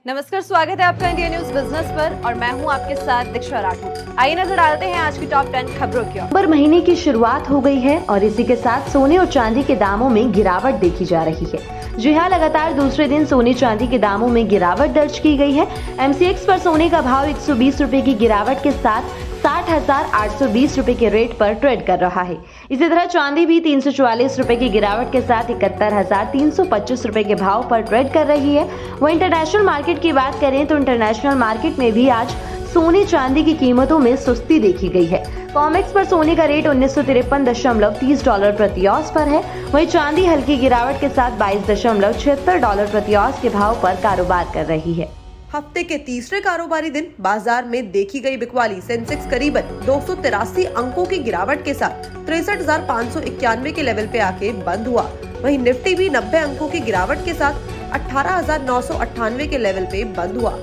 नमस्कार, स्वागत है आपका इंडिया न्यूज बिजनेस पर और मैं हूं आपके साथ दीक्षा राठौर। आइए नजर डालते हैं आज की टॉप 10 खबरों की ओर। नवंबर महीने की शुरुआत हो गई है और इसी के साथ सोने और चांदी के दामों में गिरावट देखी जा रही है। जी हां, लगातार दूसरे दिन सोने चांदी के दामों में गिरावट दर्ज की गई है। MCX पर सोने का भाव 120 रुपए की गिरावट के साथ 60,820 रुपए के रेट पर ट्रेड कर रहा है। इसी तरह चांदी भी 344 रुपए की गिरावट के साथ 71,325 रुपए के भाव पर ट्रेड कर रही है। वहीं इंटरनेशनल मार्केट की बात करें तो इंटरनेशनल मार्केट में भी आज सोने चांदी की कीमतों में सुस्ती देखी गई है। कॉमेक्स पर सोने का रेट 1953.30 प्रति औंस पर है। वहीं चांदी हल्की गिरावट के साथ $22.76 प्रति औंस के भाव पर कारोबार कर रही है। हफ्ते के तीसरे कारोबारी दिन बाजार में देखी गई बिकवाली। सेंसेक्स करीबन 283 अंकों की गिरावट के साथ 63,591 के लेवल पे आके बंद हुआ। वहीं निफ्टी भी 90 अंकों की गिरावट के साथ 18,998 के लेवल पे बंद हुआ।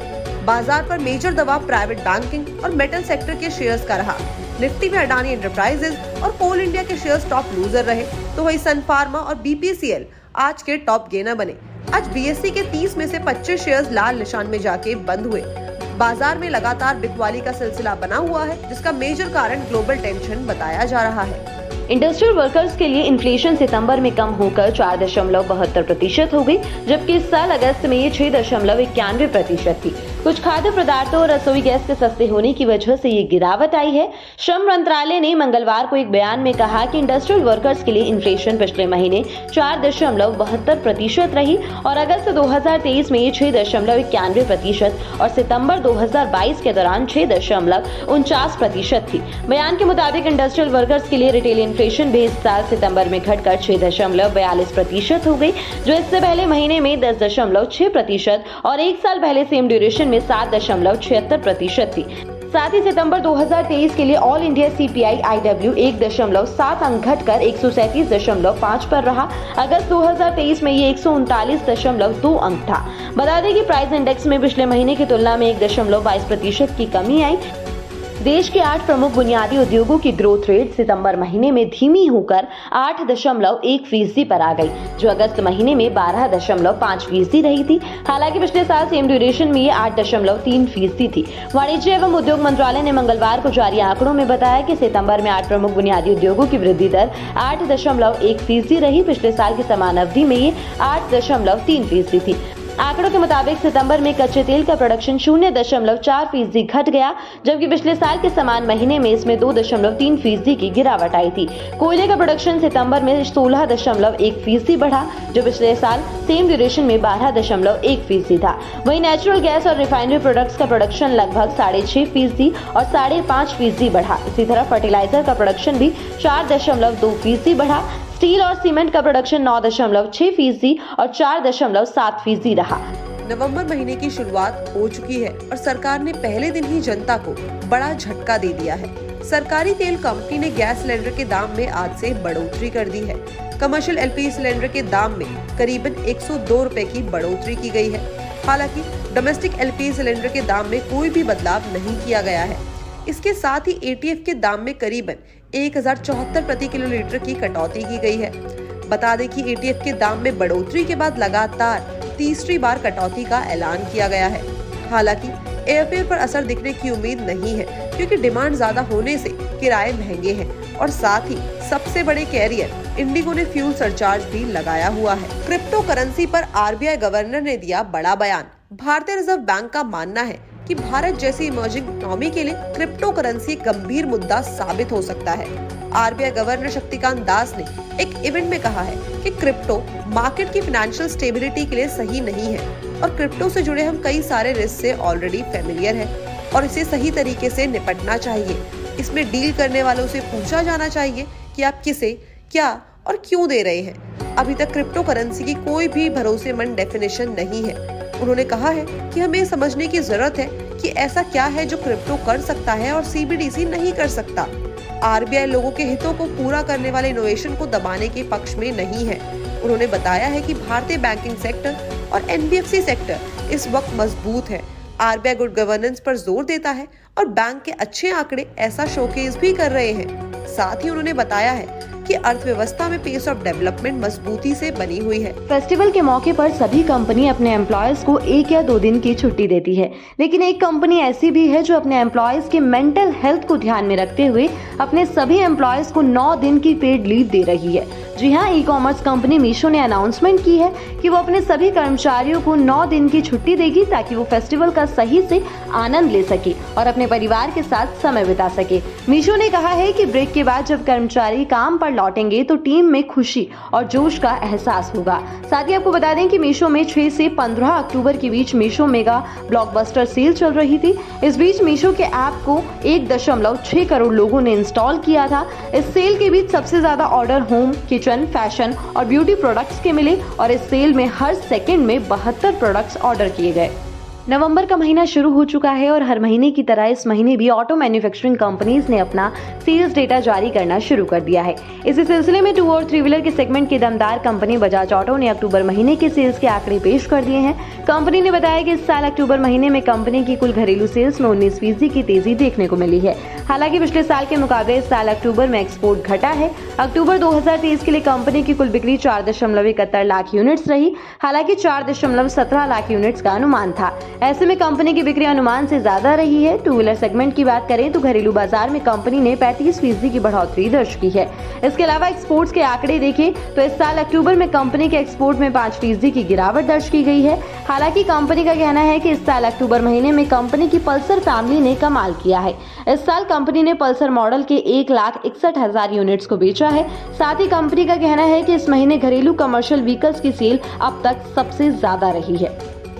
बाजार पर मेजर दबाव प्राइवेट बैंकिंग और मेटल सेक्टर के शेयर्स का रहा। निफ्टी में अडानी एंटरप्राइजेज और कोल इंडिया के शेयर्स टॉप लूजर रहे, तो वही सन फार्मा और BPCL आज के टॉप गेनर बने। आज BSE के 30 में से 25 शेयर्स लाल निशान में जाके बंद हुए। बाजार में लगातार बिकवाली का सिलसिला बना हुआ है, जिसका मेजर कारण ग्लोबल टेंशन बताया जा रहा है। इंडस्ट्रियल वर्कर्स के लिए इन्फ्लेशन सितंबर में कम होकर 4.72% हो गई, जबकि इस साल अगस्त में ये 6.91% थी। कुछ खाद्य पदार्थों और रसोई गैस के सस्ते होने की वजह से ये गिरावट आई है। श्रम मंत्रालय ने मंगलवार को एक बयान में कहा कि इंडस्ट्रियल वर्कर्स के लिए इन्फ्लेशन पिछले महीने 4.72% रही और अगस्त 2023 में ये 6.91% और सितंबर 2022 के दौरान 6.49% थी। बयान के मुताबिक इंडस्ट्रियल वर्कर्स के लिए रिटेल इन्फ्लेशन भी इस साल सितंबर में घटकर 6.42% हो गई, जो इससे पहले महीने में 10.6% और एक साल पहले सेम ड्यूरेशन में 7.76% थी। साथ ही सितंबर 2023 के लिए ऑल इंडिया CPI IW 1.7 अंक घटकर 137.5 पर रहा। अगस्त 2023 में ये 139.2 अंक था। बता दें कि प्राइस इंडेक्स में पिछले महीने की तुलना में 1.22% की कमी आई। देश के 8 प्रमुख बुनियादी उद्योगों की ग्रोथ रेट सितंबर महीने में धीमी होकर 8.1% पर आ गई, जो अगस्त महीने में 12.5% रही थी। हालांकि पिछले साल सेम ड्यूरेशन में ये 8.3% थी। वाणिज्य एवं उद्योग मंत्रालय ने मंगलवार को जारी आंकड़ों में बताया कि सितंबर में 8 प्रमुख बुनियादी उद्योगों की वृद्धि दर 8.1% रही। पिछले साल की समान अवधि में ये 8.3% थी। आंकड़ों के मुताबिक सितंबर में कच्चे तेल का प्रोडक्शन 0.4% घट गया, जबकि पिछले साल के समान महीने में इसमें 2.3% की गिरावट आई थी। कोयले का प्रोडक्शन सितंबर में 16.1% बढ़ा, जो पिछले साल सेम ड्यूरेशन में 12.1% था। वहीं नेचुरल गैस और रिफाइनरी प्रोडक्ट्स का प्रोडक्शन लगभग 6.5% और 5.5% बढ़ा। इसी तरह फर्टिलाइजर का प्रोडक्शन भी 4.2% बढ़ा। स्टील और सीमेंट का प्रोडक्शन 9.6% और 4.7% रहा। नवंबर महीने की शुरुआत हो चुकी है और सरकार ने पहले दिन ही जनता को बड़ा झटका दे दिया है। सरकारी तेल कंपनी ने गैस सिलेंडर के दाम में आज से बढ़ोतरी कर दी है। कमर्शियल LPG सिलेंडर के दाम में करीबन 102 रुपए की बढ़ोतरी की गई है। हालांकि डोमेस्टिक LPG सिलेंडर के दाम में कोई भी बदलाव नहीं किया गया है। इसके साथ ही ATF के दाम में करीबन 1074 प्रति किलोलीटर की कटौती की गई है। बता दें कि ATF के दाम में बढ़ोतरी के बाद लगातार तीसरी बार कटौती का ऐलान किया गया है। हालांकि एयरफेयर पर असर दिखने की उम्मीद नहीं है, क्योंकि डिमांड ज्यादा होने से किराए महंगे हैं और साथ ही सबसे बड़े कैरियर इंडिगो ने फ्यूल सरचार्ज भी लगाया हुआ है। क्रिप्टो करेंसी पर RBI गवर्नर ने दिया बड़ा बयान। भारतीय रिजर्व बैंक का मानना है कि भारत जैसी इमर्जिंग इकोनॉमी के लिए क्रिप्टो करेंसी एक गंभीर मुद्दा साबित हो सकता है। RBI गवर्नर शक्तिकांत दास ने एक इवेंट में कहा है कि क्रिप्टो मार्केट की फाइनेंशियल स्टेबिलिटी के लिए सही नहीं है और क्रिप्टो से जुड़े हम कई सारे रिस्क से ऑलरेडी फेमिलियर हैं और इसे सही तरीके से निपटना चाहिए। इसमें डील करने वालों से पूछा जाना चाहिए कि आप किसे, क्या और क्यों दे रहे हैं। अभी तक क्रिप्टो करेंसी की कोई भी भरोसेमंद डेफिनेशन नहीं है। उन्होंने कहा है कि हमें ये समझने की जरूरत है कि ऐसा क्या है जो क्रिप्टो कर सकता है और CBDC नहीं कर सकता। RBI लोगों के हितों को पूरा करने वाले इनोवेशन को दबाने के पक्ष में नहीं है। उन्होंने बताया है कि भारतीय बैंकिंग सेक्टर और NBFC सेक्टर इस वक्त मजबूत है। RBI गुड गवर्नेंस पर जोर देता है और बैंक के अच्छे आंकड़े ऐसा शोकेस भी कर रहे हैं। साथ ही उन्होंने बताया है कि अर्थव्यवस्था में पेस ऑफ डेवलपमेंट मजबूती से बनी हुई है। फेस्टिवल के मौके पर सभी कंपनी अपने एम्प्लॉयज को 1 या 2 दिन की छुट्टी देती है, लेकिन एक कंपनी ऐसी भी है जो अपने एम्प्लॉयज के मेंटल हेल्थ को ध्यान में रखते हुए अपने सभी एम्प्लॉयज को 9 दिन की पेड लीव दे रही है। जी हाँ, ई कॉमर्स कंपनी मीशो ने अनाउंसमेंट की है कि वो अपने सभी कर्मचारियों को 9 दिन की छुट्टी देगी ताकि वो फेस्टिवल का सही से आनंद ले सके और अपने परिवार के साथ समय बिता सके। मीशो ने कहा है कि ब्रेक के बाद जब कर्मचारी काम पर लौटेंगे तो टीम में खुशी और जोश का एहसास होगा। साथ ही आपको बता दें कि मीशो में 6 से 15 अक्टूबर के बीच मीशो मेगा ब्लॉकबस्टर सेल चल रही थी। इस बीच मीशो के ऐप को 1.6 करोड़ लोगों ने इंस्टॉल किया था। इस सेल के बीच सबसे ज्यादा ऑर्डर होम, किचन, फैशन और ब्यूटी प्रोडक्ट्स के मिले और इस सेल में हर सेकंड में 72 प्रोडक्ट्स ऑर्डर किए गए। नवंबर का महीना शुरू हो चुका है और हर महीने की तरह इस महीने भी ऑटो मैन्युफैक्चरिंग कंपनीज ने अपना सेल्स डेटा जारी करना शुरू कर दिया है। इसी सिलसिले में 2 और 3 व्हीलर के सेगमेंट की दमदार कंपनी बजाज ऑटो ने अक्टूबर महीने के सेल्स के आंकड़े पेश कर दिए हैं। कंपनी ने बताया कि इस साल अक्टूबर महीने में कंपनी की कुल घरेलू सेल्स में 19% की तेजी देखने को मिली है। हालांकि पिछले साल के मुकाबले इस साल अक्टूबर में एक्सपोर्ट घटा है। अक्टूबर 2023 के लिए कंपनी की कुल बिक्री 4.71 लाख यूनिट्स रही। हालांकि 4.17 लाख यूनिट्स का अनुमान था। ऐसे में कंपनी की बिक्री अनुमान से ज्यादा रही है। 2 व्हीलर सेगमेंट की बात करें तो घरेलू बाजार में कंपनी ने 35% की बढ़ोतरी दर्ज की है। इसके अलावा एक्सपोर्ट्स के आंकड़े देखें तो इस साल अक्टूबर में कंपनी के एक्सपोर्ट में 5% की गिरावट दर्ज की गई है। हालांकि कंपनी का कहना है कि इस साल अक्टूबर महीने में कंपनी की पल्सर फैमिली ने कमाल किया है। इस साल कंपनी ने पल्सर मॉडल के 1,61,000 यूनिट्स को बेचा है। साथ ही कंपनी का कहना है कि इस महीने घरेलू कमर्शियल व्हीकल्स की सेल अब तक सबसे ज्यादा रही है।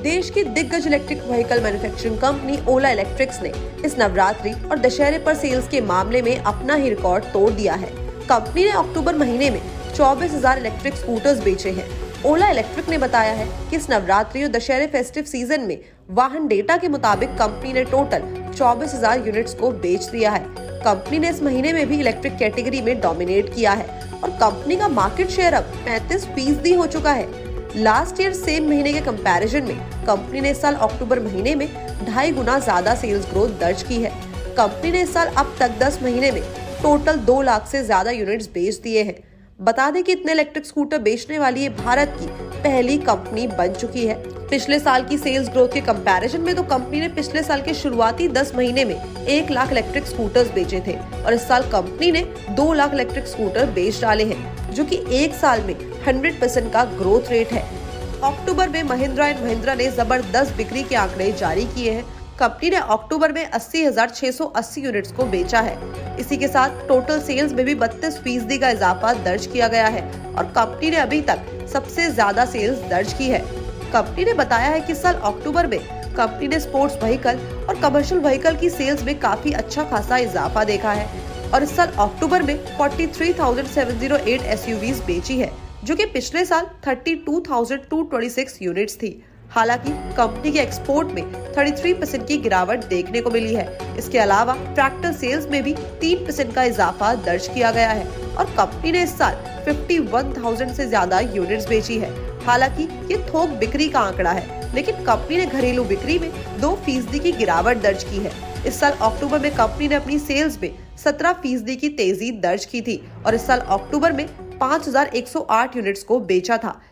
देश की दिग्गज इलेक्ट्रिक व्हीकल मैन्युफैक्चरिंग कंपनी ओला इलेक्ट्रिक्स ने इस नवरात्रि और दशहरे पर सेल्स के मामले में अपना ही रिकॉर्ड तोड़ दिया है। कंपनी ने अक्टूबर महीने में 24,000 इलेक्ट्रिक स्कूटर्स बेचे हैं। ओला इलेक्ट्रिक ने बताया है कि इस नवरात्रि और दशहरे फेस्टिव सीजन में वाहन डेटा के मुताबिक कंपनी ने टोटल 24,000 यूनिट्स को बेच दिया है। कंपनी ने इस महीने में भी इलेक्ट्रिक कैटेगरी में डोमिनेट किया है और कंपनी का मार्केट शेयर अब 35% हो चुका है। लास्ट ईयर सेम महीने के कंपैरिजन में कंपनी ने इस साल अक्टूबर महीने में 2.5 गुना ज्यादा सेल्स ग्रोथ दर्ज की है। कंपनी ने इस साल अब तक 10 महीने में टोटल 2 लाख से ज्यादा यूनिट्स बेच दिए हैं। बता दें कि इतने इलेक्ट्रिक स्कूटर बेचने वाली ये भारत की पहली कंपनी बन चुकी है। पिछले साल की सेल्स ग्रोथ के कंपैरिजन में तो कंपनी ने पिछले साल के शुरुआती 10 महीने में 1 लाख इलेक्ट्रिक स्कूटर्स बेचे थे और इस साल कंपनी ने 2 लाख इलेक्ट्रिक स्कूटर बेच डाले हैं, जो कि एक साल में 100% का ग्रोथ रेट है। अक्टूबर में महिंद्रा एंड महिंद्रा ने जबरदस्त बिक्री के आंकड़े जारी किए हैं। कंपनी ने अक्टूबर में 80,680 यूनिट्स को बेचा है। इसी के साथ टोटल सेल्स में भी 32% का इजाफा दर्ज किया गया है और कंपनी ने अभी तक सबसे ज्यादा सेल्स दर्ज की है। कंपनी ने बताया है कि साल अक्टूबर में कंपनी ने स्पोर्ट्स व्हीकल और कमर्शियल व्हीकल की सेल्स में काफी अच्छा खासा इजाफा देखा है और इस साल अक्टूबर में 43,708 SUVs बेची है, जो कि पिछले साल 32,226 यूनिट्स थी। हालांकि कंपनी के एक्सपोर्ट में 33% की गिरावट देखने को मिली है। इसके अलावा ट्रैक्टर सेल्स में भी 3% का इजाफा दर्ज किया गया है और कंपनी ने इस साल 51,000 से ज्यादा यूनिट्स बेची है। हालांकि ये थोक बिक्री का आंकड़ा है, लेकिन कंपनी ने घरेलू बिक्री में 2% की गिरावट दर्ज की है। इस साल अक्टूबर में कंपनी ने अपनी सेल्स में 17% की तेजी दर्ज की थी और इस साल अक्टूबर में 5,108 यूनिट्स को बेचा था।